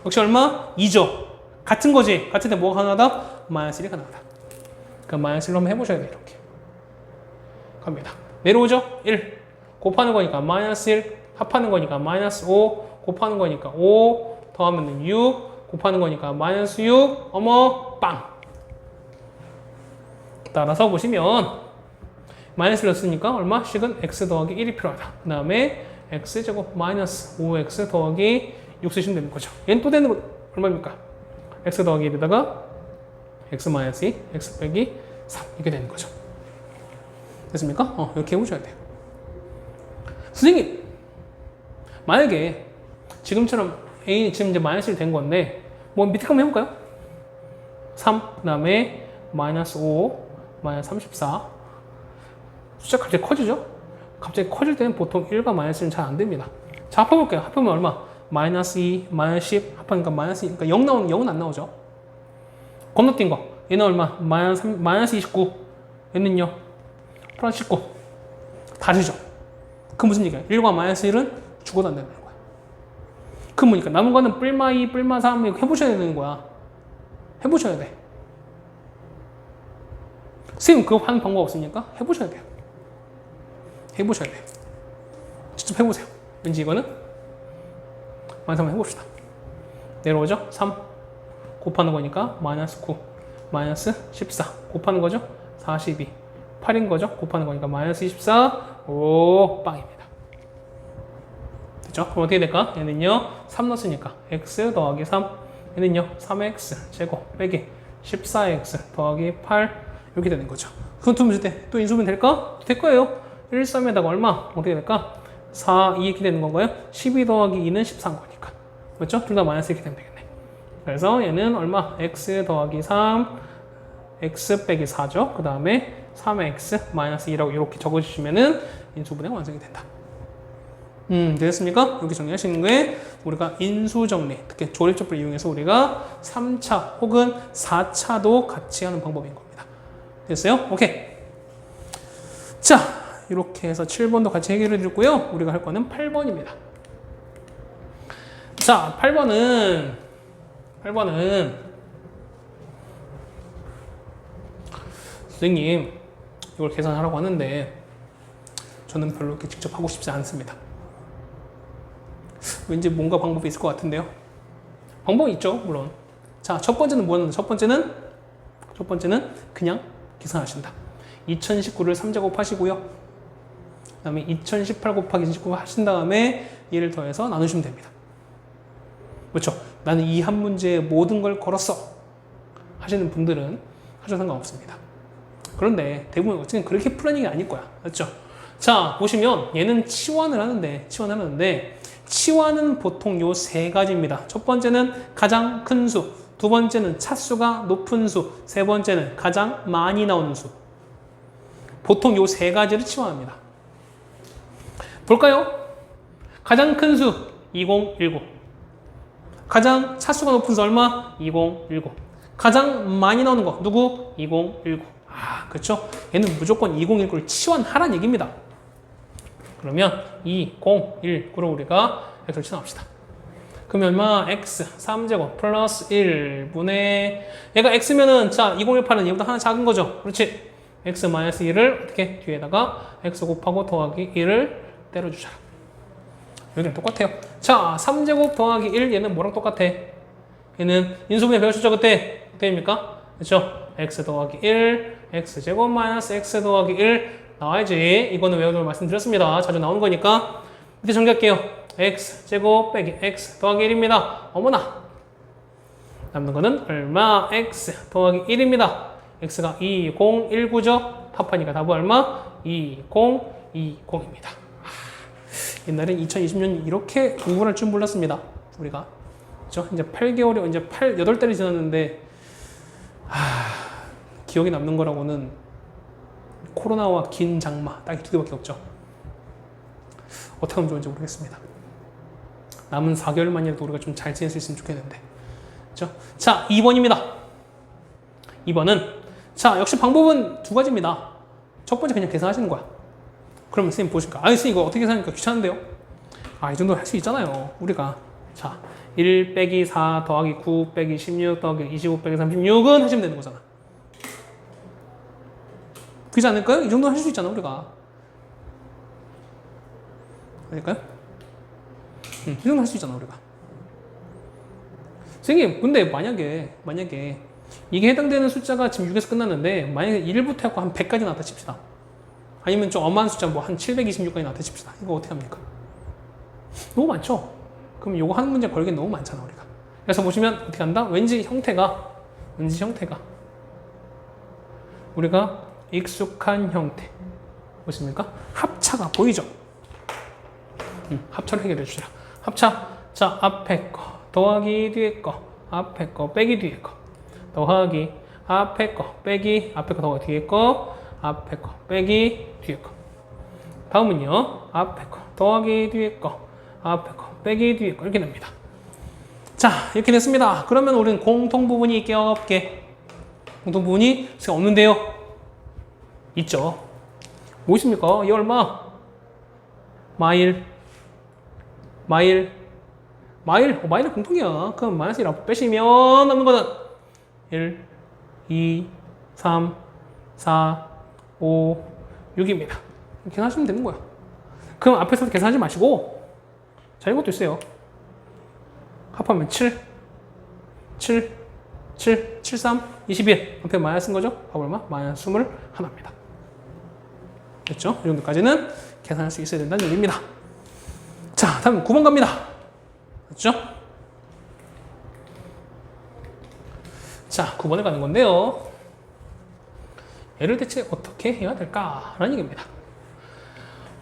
역시 얼마? 2죠. 같은 거지. 같은데 뭐가 가능하다? 마이너스 1이 가능하다. 그럼 마이너스 1로 한번 해보셔야 돼요. 이렇게. 갑니다. 내려오죠? 1. 곱하는 거니까 마이너스 1. 합하는 거니까 마이너스 5. 곱하는 거니까 5. 더하면 6. 곱하는 거니까 마이너스 6. 어머, 빵. 따라서 보시면 마이너스를 넣었으니까 얼마? 식은 x 더하기 1이 필요하다. 그 다음에 x제곱 마이너스 5x 더하기 6 쓰시면 되는 거죠. 얘는 또 되는 거 얼마입니까? x 더하기 1에다가 x 마이너스 2, x 빼기 3 이렇게 되는 거죠. 됐습니까? 이렇게 해보셔야 돼요. 선생님, 만약에 지금처럼 a 지금 이제 마이너스 1 된 건데 뭐 밑에 한번 해볼까요? 3, 그 다음에 마이너스 5, 마이너스 34 숫자 갑자기 커지죠? 갑자기 커질 때는 보통 1과 마이너스 1은 잘 안 됩니다. 자, 합해볼게요. 합하면 얼마? 마이너스 2, 마이너스 10 합하니까 마이너스 2, 그러니까 0 나오는 0은 안 나오죠. 건너뛴 거 얘는 얼마? 마이너스 29 얘는요 플러스 19 다르죠. 그 무슨 얘기야? 1과 마이너스 1은 죽어도 안 되는 거야. 그 뭐니까 남은 거는 뿔마 2, 뿔마 3 이거 해보셔야 되는 거야. 해보셔야 돼. 선생님 그거 하는 방법 없습니까? 해보셔야 돼요. 해보셔야 돼요. 직접 해보세요. 왠지 이거는 한번 해봅시다. 내려오죠? 3 곱하는 거니까 마이너스 9 마이너스 14 곱하는 거죠? 42 8인 거죠? 곱하는 거니까 마이너스 24 오 빵입니다. 됐죠? 그럼 어떻게 될까? 얘는요 3 넣었으니까 x 더하기 3 얘는요 3x 제곱 빼기 14x 더하기 8 이렇게 되는 거죠. 그건 두 문제 때 또 인수분 될까? 될 거예요. 1, 3에다가 얼마? 어떻게 될까? 4, 2 이렇게 되는 건가요? 12 더하기 2는 13 거니까. 맞죠? 둘 다 마이너스 이렇게 되면 되겠네. 그래서 얘는 얼마? x 더하기 3, x 빼기 4죠. 그 다음에 3x 마이너스 2라고 이렇게 적어주시면은 인수분해가 완성이 된다. 되셨습니까? 이렇게 정리하시는 거에 우리가 인수정리, 특히 조립적분을 이용해서 우리가 3차 혹은 4차도 같이 하는 방법인 겁니다. 됐어요? 오케이. 자, 이렇게 해서 7번도 같이 해결해 드렸고요. 우리가 할 거는 8번입니다. 자, 8번은 선생님 이걸 계산하라고 하는데 저는 별로 이렇게 직접 하고 싶지 않습니다. 왠지 뭔가 방법이 있을 것 같은데요. 방법이 있죠, 물론. 자, 첫 번째는 뭐였는데 첫 번째는 그냥 계산하신다. 2019를 3제곱 하시고요. 그 다음에 2018 곱하기 2019 하신 다음에 얘를 더해서 나누시면 됩니다. 그렇죠? 나는 이 한 문제에 모든 걸 걸었어 하시는 분들은 하셔도 상관없습니다. 그런데 대부분 어쨌든 그렇게 풀는 게 아닐 거야. 맞죠? 자, 보시면 얘는 치환을 하는데 치환은 보통 요 세 가지입니다. 첫 번째는 가장 큰 수, 두 번째는 차수가 높은 수, 세 번째는 가장 많이 나오는 수. 보통 요 세 가지를 치환합니다. 볼까요? 가장 큰 수 2019, 가장 차수가 높은 수 얼마? 2019. 가장 많이 나오는 거 누구? 2019. 아, 그렇죠? 얘는 무조건 2019를 치환하라는 얘기입니다. 그러면 2019로 우리가 x를 치환합시다. 그러면 얼마? x 3제곱 플러스 1분의 얘가 x면은 자 2018은 얘보다 하나 작은 거죠. 그렇지? x 마이너스 1을 어떻게 뒤에다가 x 곱하고 더하기 1을 때려주자. 여기는 똑같아요. 자, 3제곱 더하기 1 얘는 뭐랑 똑같아? 얘는 인수분해 배우셨죠 그때? 어떻게입니까? 그렇죠? x 더하기 1 x제곱 마이너스 x 더하기 1 나와야지. 이거는 외우도록 말씀드렸습니다. 자주 나오는 거니까 밑에 정리할게요. x제곱 빼기 x 더하기 1입니다. 어머나 남는 거는 얼마? x 더하기 1입니다. x가 2019죠? 합하니까 답은 얼마? 2020입니다. 옛날엔 2020년 이렇게 공부할 줄 몰랐습니다. 우리가. 그렇죠? 이제 8개월이 이제 8달이 지났는데 기억에 남는 거라고는 코로나와 긴 장마 딱 이 두 개밖에 없죠. 어떻게 하면 좋은지 모르겠습니다. 남은 4개월만이라도 우리가 좀 잘 지낼 수 있으면 좋겠는데. 그렇죠? 자, 2번입니다. 2번은 자, 역시 방법은 두 가지입니다. 첫 번째 그냥 계산하시는 거야. 그러면 선생님 보실까? 아니 선생님 이거 어떻게 계산하니까 귀찮은데요? 아, 이 정도 할 수 있잖아요. 우리가. 자, 1 빼기 4 더하기 9 빼기 16 더하기 25 빼기 36은 하시면 되는 거잖아. 그렇지 않을까요? 이 정도 할 수 있잖아, 우리가. 아닐까요? 이 정도 할 수 있잖아, 우리가. 선생님, 근데 만약에 이게 해당되는 숫자가 지금 6에서 끝났는데 만약에 1부터 해갖고 한 100까지 나왔다 칩시다. 아니면 좀 엄한 숫자 뭐 한 726까지 나왔다 칩시다. 이거 어떻게 합니까? 너무 많죠? 그럼 요거 한 문제 걸기엔 너무 많잖아, 우리가. 그래서 보시면 어떻게 한다? 왠지 형태가 우리가 익숙한 형태. 보십니까? 합차가 보이죠? 합차를 해결해 주시라. 합차. 자, 앞에 거 더하기 뒤에 거, 앞에 거 빼기 뒤에 거, 더하기 앞에 거 빼기 앞에 거 더하기 뒤에 거, 앞에 거 빼기 뒤에 거. 다음은요, 앞에 거 더하기 뒤에 거, 앞에 거 빼기 뒤에 거 이렇게 됩니다. 자, 이렇게 됐습니다. 그러면 우리는 공통 부분이 있게 없게? 공통 부분이 없는데요. 있죠. 무엇입니까? 이 얼마? 마일 공통이야. 그럼 마이너스 1 앞으로 빼시면 남는 거는 1, 2, 3, 4, 5, 6입니다. 이렇게 하시면 되는 거야. 그럼 앞에서 계산하지 마시고 자, 이것도 있어요. 합하면 7, 3, 21. 앞에 마이너스인 거죠? 답 얼마? 마이너스 21입니다. 됐죠? 이 정도까지는 계산할 수 있어야 된다는 얘기입니다. 자, 다음 9번 갑니다. 됐죠? 자, 9번에 가는 건데요. 얘를 대체 어떻게 해야 될까라는 얘기입니다.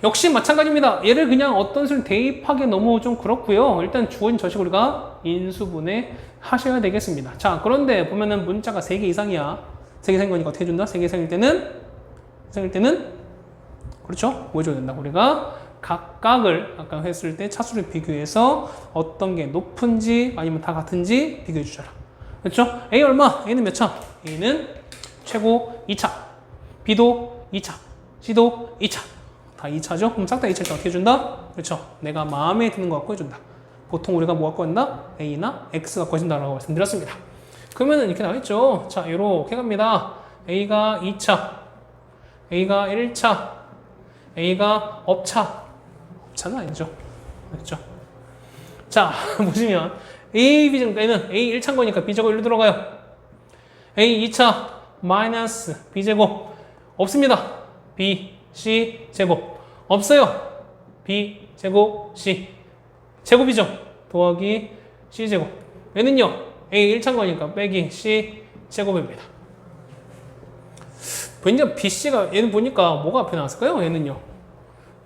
역시 마찬가지입니다. 얘를 그냥 어떤 수를 대입하기 너무 좀 그렇고요. 일단 주어진 저식 우리가 인수분해 하셔야 되겠습니다. 자, 그런데 보면은 문자가 3개 이상이야. 3개 이상인 거니까 어떻게 해준다? 3개 이상일 때는 그렇죠? 뭐 해줘야 된다? 우리가 각각을 아까 했을 때 차수를 비교해서 어떤 게 높은지 아니면 다 같은지 비교해 주셔라. 그렇죠? A 얼마? A는 몇 차? A는 최고 2차. B도 2차. C도 2차. 다 2차죠? 그럼 싹 다 2차일 때 어떻게 해준다? 그렇죠? 내가 마음에 드는 거 갖고 해준다. 보통 우리가 뭐 갖고 한다? A나 X 갖고 해준다라고 말씀드렸습니다. 그러면은 이렇게 나오겠죠? 자, 이렇게 갑니다. A가 2차, A가 1차, A가 업차. 업차는 아니죠. 그렇죠? 자, 보시면 A, B 제곱에는 A 1차인 거니까 B 제곱 1로 들어가요. A 2차 마이너스 B 제곱 없습니다. B, C 제곱 없어요. B 제곱 C 제곱이죠. 더하기 C 제곱. 얘는요 A 1차인 거니까 빼기 C 제곱입니다. 왠지 BC가 얘는 보니까 뭐가 앞에 나왔을까요?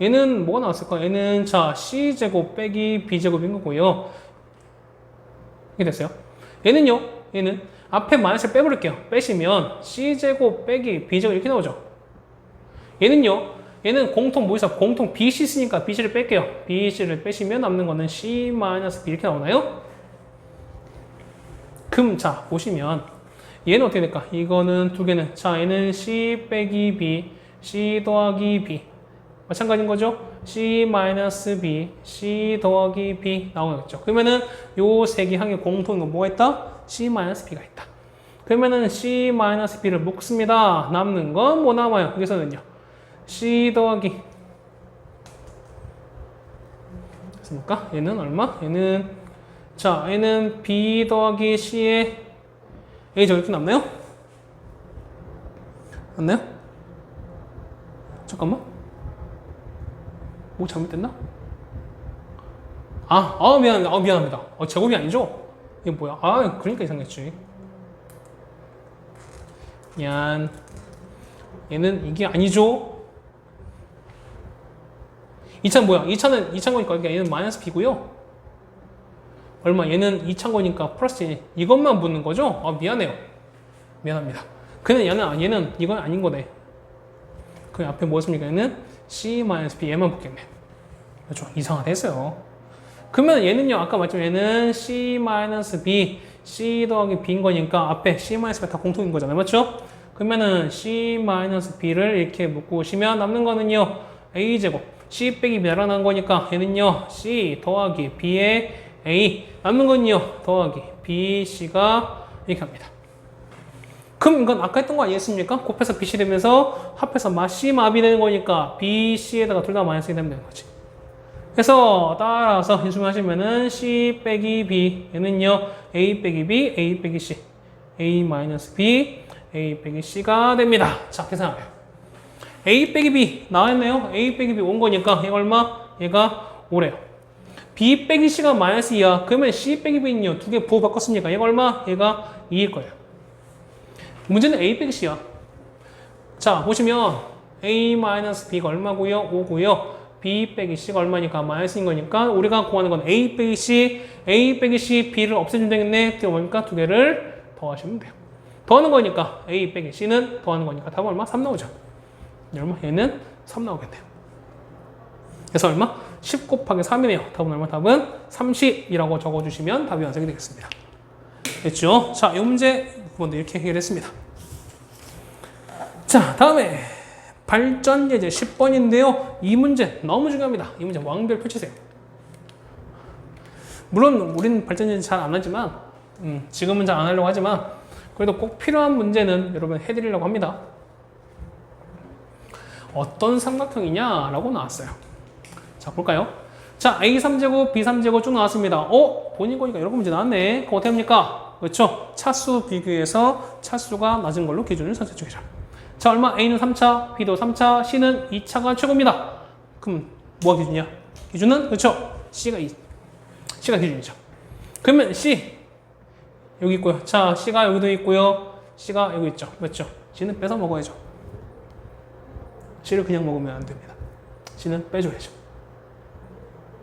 얘는 뭐가 나왔을까? 얘는 자 C 제곱 빼기 B 제곱인 거고요. 이렇게 됐어요. 얘는 앞에 마이너스를 빼버릴게요. 빼시면 C 제곱 빼기 B 제곱 이렇게 나오죠. 얘는 공통 모의사 공통 BC 쓰니까 BC를 뺄게요. BC를 빼시면 남는 거는 C-B 이렇게 나오나요? 그럼 자 보시면 얘는 어떻게 될까? 이거는 두 개는 자 얘는 C 빼기 B, C 더하기 B 마찬가지인 거죠? C-B, C 더하기 B 나오겠죠. 그러면은 요 세 개 항의 공통인 건 뭐가 있다? C-B가 있다. 그러면은 C-B를 묶습니다. 남는 건 뭐 남아요? 여기서는요. C 더하기 됐습니까? 얘는 얼마? 얘는 B 더하기 C에 A 저기 이렇게 남나요? 맞나요? 잠깐만 뭐 잘못됐나? 미안합니다. 제곱이 아니죠? 이게 뭐야? 그러니까 이상했지. 미안. 얘는 이게 아니죠? 2차는 뭐야? 2차인 거니까 그러니까 얘는 마이너스 B고요. 얼마? 얘는 2차인 거니까 플러스 A. 이것만 묻는 거죠? 미안합니다. 얘는 이건 아닌 거네. 그 앞에 뭐였습니까? 얘는 C-B 얘만 붙겠네. 그렇죠? 이상하다 했어요. 그러면 얘는요, 아까 말했지만 얘는 C-B, C 더하기 B인 거니까 앞에 C-B가 다 공통인 거잖아요. 맞죠? 그러면은 C-B를 이렇게 묶고 오시면 남는 거는요, A제곱. C 빼기 B 날아난 거니까 얘는요, C 더하기 B의 A. 남는 건요, 더하기 BC가 이렇게 합니다. 그럼 이건 아까 했던 거 아니겠습니까? 곱해서 BC 되면서 합해서 C-B 되는 거니까 BC에다가 둘 다 마이너스 되면 되는 거지. 그래서 따라서 인수하시면은 C 빼기 B 얘는요 A 빼기 B, A 빼기 C, A 마이너스 B, A 빼기 C가 됩니다. 자, 계산하면 A 빼기 B 나왔네요. A 빼기 B 온 거니까 얘가 얼마? 얘가 5래요. B 빼기 C가 마이너스 2야. 그러면 C 빼기 B는요 두 개 부호 바꿨으니까 얘가 얼마? 얘가 2일 거예요. 문제는 A 빼기 C야. 자, 보시면 A 마이너스 B가 얼마고요? 5고요. B 빼기 C가 얼마니까 마이너스인 거니까 우리가 구하는 건 A 빼기 C, A 빼기 C, B를 없애주면 되겠네. 그러니까 두 개를 더하시면 돼요. 더하는 거니까 A 빼기 C는 더하는 거니까 답은 얼마? 3 나오죠. 얼마? 얘는 3 나오겠네요. 그래서 얼마? 10 곱하기 3이네요. 답은 얼마? 답은 30이라고 적어주시면 답이 완성이 되겠습니다. 됐죠? 자, 이 문제 먼저 이렇게 해결했습니다. 자, 다음에 발전 예제 10번인데요. 이 문제 너무 중요합니다. 이 문제 왕별 펼치세요. 물론 우리는 발전 예제 잘 안 하지만 지금은 잘 안 하려고 하지만 그래도 꼭 필요한 문제는 여러분 해드리려고 합니다. 어떤 삼각형이냐라고 나왔어요. 자, 볼까요? 자, A3제곱, B3제곱 쭉 나왔습니다. 본인 거니까 여러 문제 나왔네. 그거 어떻게 합니까? 그렇죠? 차수 비교해서 차수가 낮은 걸로 기준을 선택해 주죠. 자, 얼마? A는 3차, B도 3차, C는 2차가 최고입니다. 그럼 뭐가 기준이야? 기준은? 그렇죠? C가 기준이죠. 그러면 C 여기 있고요. 자, C가 여기도 있고요. C가 여기 있죠. 맞죠? C는 뺏어 먹어야죠. C를 그냥 먹으면 안 됩니다. C는 빼줘야죠.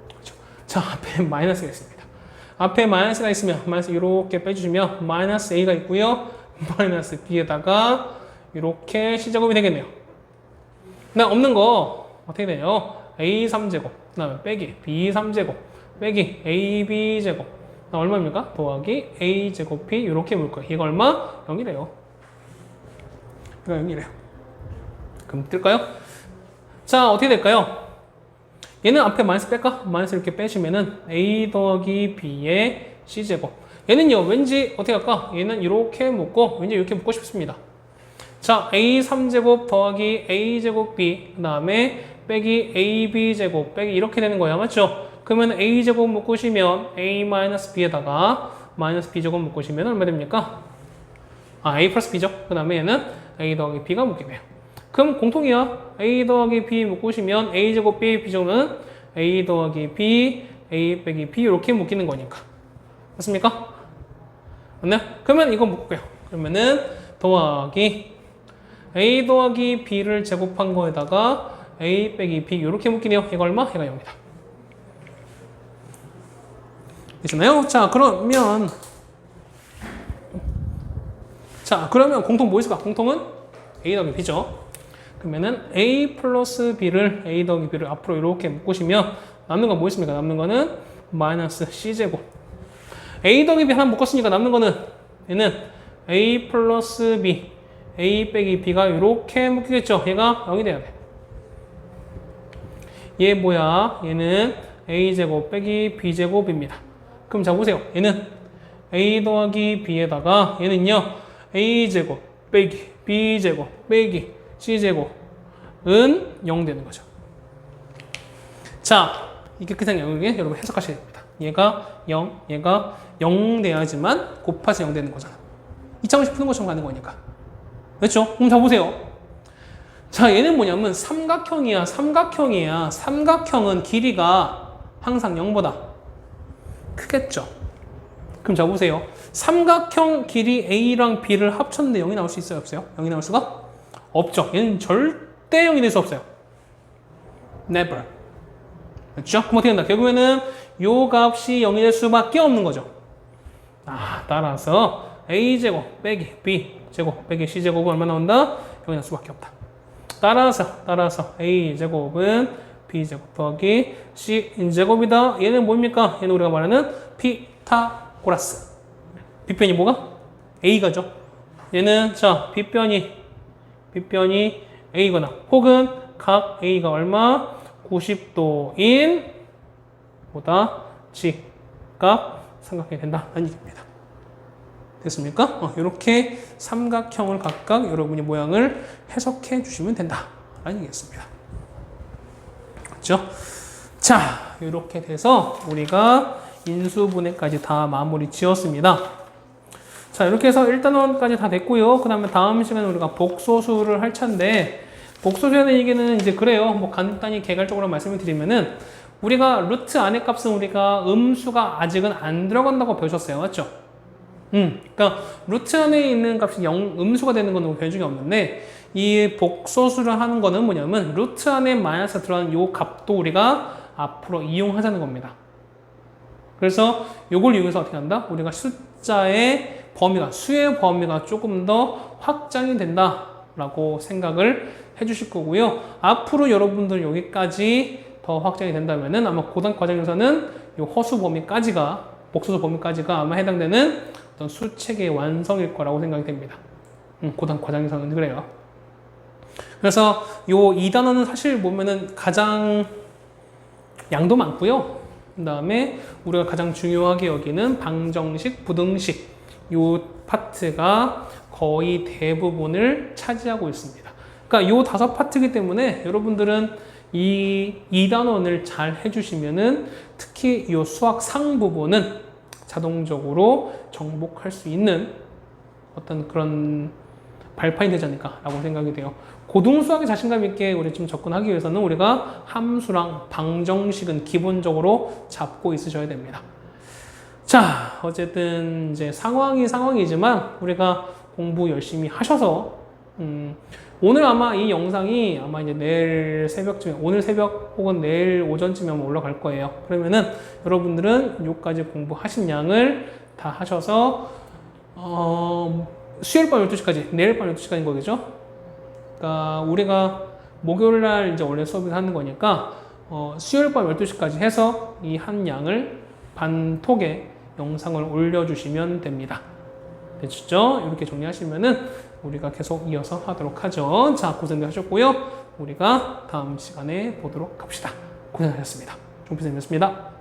그렇죠? 자, 앞에 마이너스가 있습니다. 앞에 마이너스가 있으면 마이너스 이렇게 빼주시면 마이너스 A가 있고요. 마이너스 B에다가 이렇게 C제곱이 되겠네요. 그다음 없는 거 어떻게 돼요? A 3제곱 그 다음에 빼기 B 3제곱 빼기 AB 제곱 얼마입니까? 더하기 A 제곱이 이렇게 물 거예요. 얘가 얼마? 0이래요. 얘가 0이래요. 그럼 뜰까요? 자, 어떻게 될까요? 얘는 앞에 마이너스 뺄까? 마이너스 이렇게 빼시면은 A 더하기 B의 C제곱. 얘는요, 왠지 어떻게 할까? 얘는 이렇게 묶고, 왠지 이렇게 묶고 싶습니다. 자, A 3제곱 더하기 A 제곱 B, 그 다음에 빼기 AB 제곱, 빼기 이렇게 되는 거예요. 맞죠? 그러면 A 제곱 묶으시면 A 마이너스 B에다가 마이너스 B 제곱 묶으시면 얼마 됩니까? A 플러스 B죠. 그 다음에 얘는 A 더하기 B가 묶이네요. 그럼 공통이야. A 더하기 B 묶으시면 A 제곱 B, B 제곱은 A 더하기 B, A 빼기 B 이렇게 묶이는 거니까. 맞습니까? 맞나요? 그러면 이거 묶을게요. 그러면은 더하기 A 더하기 B를 제곱한 거에다가 A 빼기 B 이렇게 묶이네요. 얘가 얼마? 얘가 0이다. 되시나요? 자, 그러면 공통 뭐 있을까? 공통은 A 더하기 B죠. 그러면은 A 플러스 B를 A 더하기 B를 앞으로 이렇게 묶으시면 남는 건 뭐 있습니까? 남는 거는 마이너스 C제곱. A 더하기 B 하나 묶었으니까 남는 거는 얘는 A 플러스 B, A 빼기 B가 이렇게 묶이겠죠? 얘가 0이 돼야 돼. 얘 뭐야? 얘는 A제곱 빼기 B제곱입니다. 그럼 자 보세요. 얘는 A 더하기 B에다가 얘는요 A제곱 빼기 B제곱 빼기 C제곱은 0 되는 거죠. 자, 이게 그냥 0이게 여러분 해석하셔야 됩니다. 얘가 0, 얘가 0 돼야지만 곱해서 0 되는 거잖아. 이차원식 푸는 것처럼 가는 거니까. 그렇죠? 그럼 자 보세요. 자, 얘는 뭐냐면 삼각형이야. 삼각형은 길이가 항상 0보다 크겠죠. 그럼 자 보세요. 삼각형 길이 A랑 B를 합쳤는데 0이 나올 수 있어요? 없어요? 0이 나올 수가 없죠. 얘는 절대 0이 될 수 없어요. Never. 그렇죠? 그럼 어떻게 된다? 결국에는 요 값이 0이 될 수밖에 없는 거죠. 따라서 A제곱 빼기 B제곱 빼기 C제곱은 얼마 나온다? 0이 나올 수밖에 없다. 따라서 A제곱은 B제곱 더하기 C제곱이다. 얘는 뭡니까? 얘는 우리가 말하는 피타고라스. 빗변이 뭐가? A가죠. 얘는 자 빗변이 A거나 혹은 각 A가 얼마? 90도인 보다 G값 삼각형이 된다는 얘기입니다. 됐습니까? 이렇게 삼각형을 각각 여러분이 모양을 해석해 주시면 된다라는 얘기였습니다. 그렇죠? 자, 이렇게 돼서 우리가 인수분해까지 다 마무리 지었습니다. 자, 이렇게 해서 1단원까지 다 됐고요. 그 다음에 다음 시간에 우리가 복소수를 할 차인데, 복소수라는 얘기는 이제 그래요. 뭐 간단히 개괄적으로 말씀을 드리면은, 우리가 루트 안의 값은 우리가 음수가 아직은 안 들어간다고 배우셨어요. 맞죠? 그러니까 루트 안에 있는 값이 음수가 되는 거는 변 적이 없는데, 이 복소수를 하는 거는 뭐냐면, 루트 안에 마이너스 들어가는 요 값도 우리가 앞으로 이용하자는 겁니다. 그래서 요걸 이용해서 어떻게 한다? 우리가 숫자의 범위가, 수의 범위가 조금 더 확장이 된다라고 생각을 해주실 거고요. 앞으로 여러분들 여기까지 더 확장이 된다면은 아마 고등 과정에서는 요 허수 범위까지가, 복소수 범위까지가 아마 해당되는 어떤 수책의 완성일 거라고 생각이 됩니다. 고등 과정에서는 그래요. 그래서 요 2단원은 사실 보면은 가장 양도 많고요. 그 다음에 우리가 가장 중요하게 여기는 방정식, 부등식 요 파트가 거의 대부분을 차지하고 있습니다. 그러니까 요 5파트이기 때문에 여러분들은 이 2단원을 잘 해주시면은 특히 요 수학 상 부분은 자동적으로 정복할 수 있는 어떤 그런 발판이 되지 않을까라고 생각이 돼요. 고등수학에 자신감 있게 우리 좀 접근하기 위해서는 우리가 함수랑 방정식은 기본적으로 잡고 있으셔야 됩니다. 자, 어쨌든 이제 상황이지만 우리가 공부 열심히 하셔서 오늘 아마 이 영상이 아마 이제 내일 새벽쯤에, 오늘 새벽 혹은 내일 오전쯤에 아마 올라갈 거예요. 그러면은 여러분들은 여기까지 공부하신 양을 다 하셔서, 수요일 밤 12시까지, 내일 밤 12시까지인 거겠죠? 그러니까 우리가 목요일 날 이제 원래 수업을 하는 거니까, 수요일 밤 12시까지 해서 이 한 양을 반톡에 영상을 올려주시면 됩니다. 됐죠? 이렇게 정리하시면은 우리가 계속 이어서 하도록 하죠. 자, 고생들 하셨고요. 우리가 다음 시간에 보도록 합시다. 고생하셨습니다. 종필쌤이었습니다.